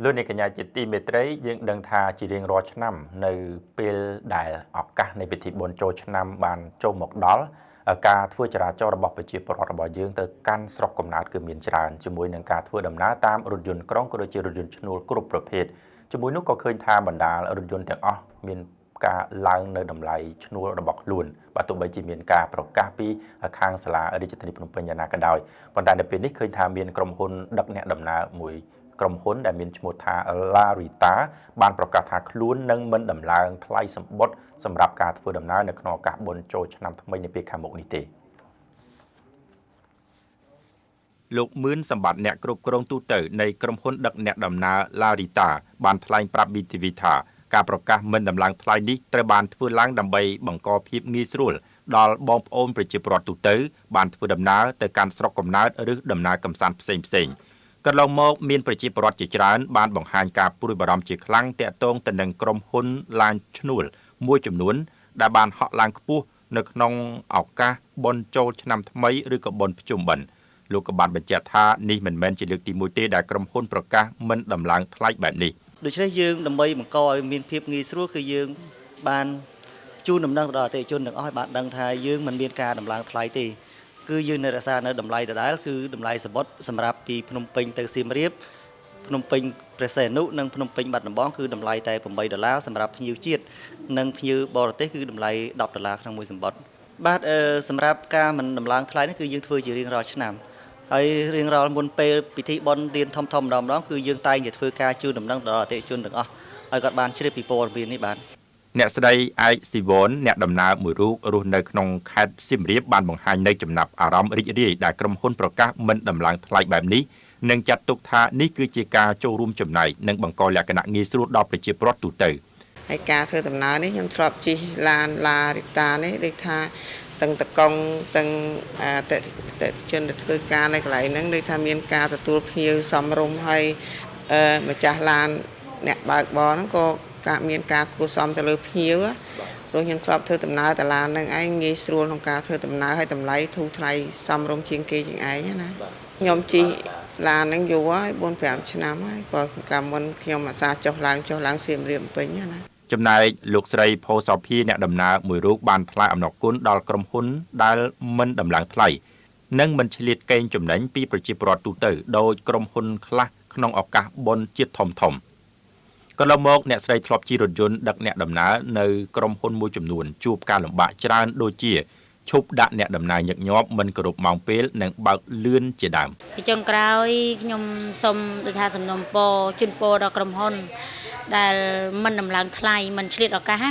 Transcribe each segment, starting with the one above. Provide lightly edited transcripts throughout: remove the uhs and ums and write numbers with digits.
លោកអ្នកកញ្ញាជាទីមេត្រីយើងដឹងថាជារៀងរាល់ឆ្នាំនៅពេលដែលឱកាសនៃពិធីបុណ្យចូលឆ្នាំបានចូលមកដល់ការធ្វើចរាចរណ៍របស់ប្រជាពលរដ្ឋរបស់យើងទៅកាន់ស្រុកកំណើតគឺមានច្រើនជាមួយនឹងការធ្វើដំណើរតាមរថយន្តក្រុងក៏ដូចជារថយន្តឈ្នួលគ្រប់ប្រភេទជាមួយនោះក៏ឃើញថាបណ្ដាលរថយន្តទាំងអស់មានការឡើងនៅតម្លៃឈ្នួលរបស់ខ្លួនបើទោះបីជាមានការប្រកាសពីខាងសាលារាជធានីភ្នំពេញយ៉ាងណាក៏ដោយប៉ុន្តែនៅពេលនេះឃើញថាមានក្រុមហ៊ុនដឹកអ្នកដំណើរមួយក្រុមហ៊ុនដែលមានឈ្មោះថា Larita បានប្រកាសថាខ្លួននឹងមិនដំឡើងថ្លៃសម្បត្តិសម្រាប់ការធ្វើដំណើរនៅក្នុងឱកាសបុណ្យចូលឆ្នាំថ្មីនាពេលខាងមុខនេះទេលោកមឿនសម្បត្តិអ្នកគ្រប់គ្រងទូទៅនៃក្រុមហ៊ុនដឹកអ្នកដំណើរ Larita បានថ្លែងប្រាប់ BTV ថាការប្រកាសមិនដំឡើងថ្លៃនេះត្រូវបានធ្វើឡើងដើម្បីបង្កភាពងាយស្រួលដល់បងប្អូនប្រជាពលរដ្ឋទូទៅបានធ្វើដំណើរទៅកាន់ស្រុកកំណើតឬដំណើរកម្សាន្តផ្សេងៗកន្លងមកមានប្រជាពលរដ្ឋជាច្រើនបានបង្ហាញការព្រួយបារម្ភជាខ្លាំងទាក់ទងទៅនឹងក្រុមហ៊ុនឡានឈ្នួលមួយចំនួនដែលបានហក់ឡើងខ្ពស់នៅក្នុងឱកាសបុណ្យចូលឆ្នាំថ្មីឬក៏បុណ្យភ្ជុំបិណ្ឌលោកក៏បានបញ្ជាក់ថានេះមិនមែនជាលើកទី1ទេដែលក្រុមហ៊ុនប្រកាសមិនដំឡើងថ្លៃបែបនេះដូច្នេះយើងដើម្បីបង្កឲ្យមានភាពងាយស្រួលគឺយើងបានជូនដំណឹងទៅដល់អតិថិជនទាំងអស់ឲ្យបានដឹងថាយើងមិនមានការដំឡើងថ្លៃទេគឺយើងនៅរក្សានៅតម្លៃដដែលគឺតម្លៃសម្បត្តិសម្រាប់ពីភ្នំពេញទៅសៀមរាបភ្នំពេញព្រះសីហនុនិងភ្នំពេញបាត់ដំបងគឺតម្លៃតែ$8សម្រាប់ភ្ញៀវជាតិនិងភ្ញៀវបរទេសគឺតម្លៃ$10ក្នុងមួយសម្បត្តិបាទសម្រាប់ការមិនដំឡើងថ្លៃនេះគឺយើងធ្វើជារៀងរាល់ឆ្នាំហើយរៀងរាល់មុនពេលពិធីបុណ្យទានធំៗម្ដងគឺយើងតែងតែធ្វើការជូនដំណឹងដល់អតិថិជនទាំងអស់ឲ្យគាត់បានជ្រាបពីព័ត៌មាននេះបាទអ្នកស្រីឯកស៊ីវនអ្នកដំណើរមួយរូបរស់នៅក្នុងខេត្តសៀមរាបបានបង្ហាញនៅចំណាប់អារម្មណ៍រីករាយដែលក្រុមហ៊ុនប្រកាសមិនដំឡើងថ្លៃបែបនេះនិងចាត់ទុកថានេះគឺជាការចូលរួមចំណែកនិងបង្កលក្ខណៈងាយស្រួលដល់ប្រជាពលរដ្ឋទូទៅហើយការធ្វើដំណើរនេះខ្ញុំធ្លាប់ជិះឡានឡារីតានេះដូចថាទាំងតកង់ទាំងអតិថិជនដែលធ្វើការនៅកន្លែងហ្នឹងដូចថាមានការទទួលភ្ញៀវសមរម្យហើយម្ចាស់ឡានអ្នកបើកបរហ្នឹងក៏មានការគួរសមទៅលើភ្ញៀវព្រោះខ្ញុំធ្លាប់ធ្វើដំណើរតាឡានហ្នឹងឯងងាយស្រួលក្នុងការធ្វើដំណើរហើយតម្លៃធូរថ្លៃសមរម្យជាងគេជាងឯងណាខ្ញុំជិះឡានហ្នឹងយូរហើយ 4-5 ឆ្នាំហើយបើកាលមុនខ្ញុំអាសាចុះឡើងសៀមរាបពេញណាចំណែកលោកស្រីផូសោភាអ្នកដំណើរមួយរូបបានថ្លែងអំណរគុណដល់ក្រុមហ៊ុនដែលមិនដំឡើងថ្លៃនិងមិនឆ្លៀតកេងចំណេញពីប្រជាពលរដ្ឋទូទៅដោយក្រុមហ៊ុនខ្លះក្នុងឱកាសបុណ្យជាតិធំកន្លងមកអ្នកស្រីធ្លាប់ជិះរថយន្តដឹកអ្នកដំណើរនៅក្រុមហ៊ុនមួយចំនួនជួបការលំបាកច្រើនដូចជាឈប់ដាក់អ្នកដំណើរញឹកញាប់មិនគោរពម៉ោងពេលនិងបើកលឿនជាដើមចុងក្រោយខ្ញុំសូមដូចថាសំណូមពរជូនពរដល់ក្រុមហ៊ុនដែលមិនដំឡើងថ្លៃមិនឆ្លៀតឱកាស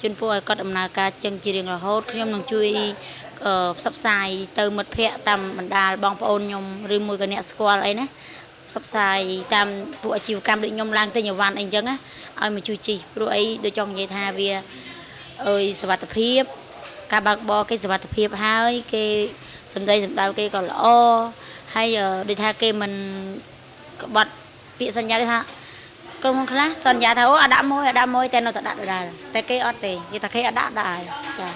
ជូនពរឲ្យគាត់ដំណើរការចឹងជារៀងរហូតខ្ញុំនឹងជួយផ្សព្វផ្សាយទៅមិត្តភ័ក្តិតាមបណ្ដាលបងប្អូនខ្ញុំឬមួយក៏អ្នកស្គាល់អីណាផ្សព្វផ្សាយតាមពួកអាជីវកម្មដូចខ្ញុំឡើងទិញអីវ៉ាន់អីចឹងណាឲ្យមកជួយជីព្រោះអីដូចចង់និយាយថាវាសុវត្ថិភាពការបើកបរគេសុវត្ថិភាពហើយគេសម្ដីសម្ដៅគេក៏ល្អហើយដូចថាគេមិនក្បត់ពាក្យសន្យាថាក្រុមហ៊ុនខ្លះសន្យាថាអូដាក់មួយតែនៅតែដាក់ដដែលតែគេអត់ទេគេថាគេអត់ដាក់ដែរចា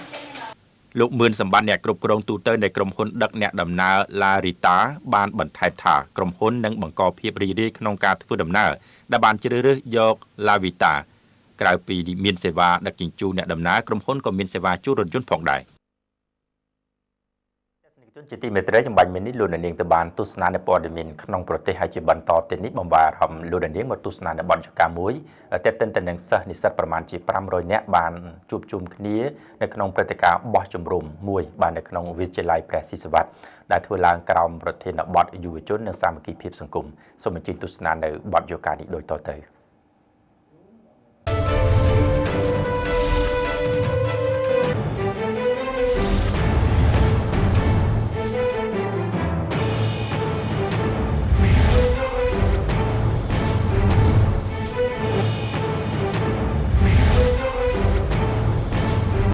លោកមឿនសម្បត្តិអ្នកគ្រប់គ្រងទូទៅនៃក្រុមហ៊ុនដឹកអ្នកដំណើរ Larita បានបន្ថែមថាក្រុមហ៊ុននឹងបង្កភាពរីករាយក្នុងការធ្វើដំណើរដែលបានជ្រើសរើសយក Larita ក្រៅពីមានសេវាដឹកជញ្ជូនអ្នកដំណើរក្រុមហ៊ុនក៏មានសេវាជួលរថយន្តផងដែរជាទីមេត្រីចម្បាញ់មិញនេះលោកនាងទៅបានទស្សនានៅព័ត៌មានក្នុងប្រទេសហើយជាបន្តទៅនេះបំបាទអារម្មណ៍លោកនាងមកទស្សនានៅបទចការមួយតែទន្ទឹមនឹងសិស្សនិស្សិតប្រមាណជា500នាក់បានជួបជុំគ្នានៅក្នុងព្រឹត្តិការណ៍បោះជំរំមួយបាននៅក្នុងវិទ្យាល័យព្រះស៊ីសុវត្ថិដែលធ្វើឡើងក្រោមប្រធានបទយុវជននិងសាមគ្គីភាពសង្គមសូមអញ្ជើញទស្សនានៅបទយកការនេះដូចតទៅ